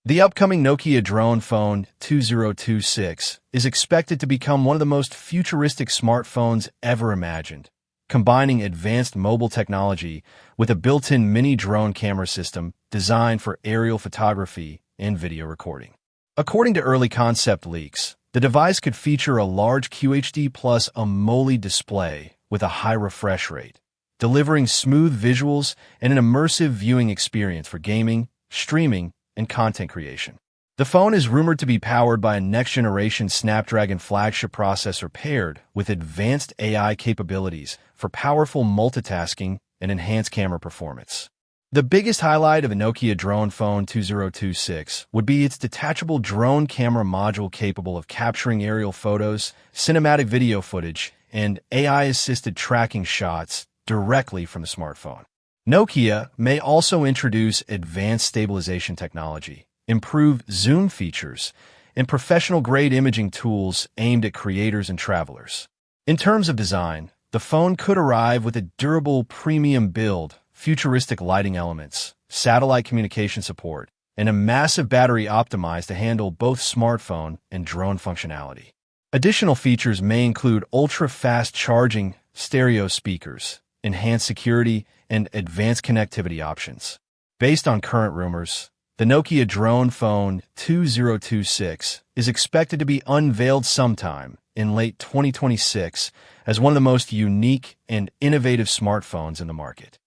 The upcoming Nokia drone phone 2026 is expected to become one of the most futuristic smartphones ever imagined, combining advanced mobile technology with a built-in mini drone camera system designed for aerial photography and video recording. According to early concept leaks, the device could feature a large QHD plus AMOLED display with a high refresh rate, delivering smooth visuals and an immersive viewing experience for gaming, streaming, and content creation. The phone is rumored to be powered by a next-generation Snapdragon flagship processor paired with advanced AI capabilities for powerful multitasking and enhanced camera performance. The biggest highlight of the Nokia drone phone 2026 would be its detachable drone camera module capable of capturing aerial photos, cinematic video footage, and AI-assisted tracking shots directly from the smartphone. Nokia may also introduce advanced stabilization technology, improve zoom features, and professional-grade imaging tools aimed at creators and travelers. In terms of design, the phone could arrive with a durable premium build, futuristic lighting elements, satellite communication support, and a massive battery optimized to handle both smartphone and drone functionality. Additional features may include ultra-fast charging, stereo speakers, enhanced security, and advanced connectivity options. Based on current rumors, the Nokia drone phone 2026 is expected to be unveiled sometime in late 2026 as one of the most unique and innovative smartphones in the market.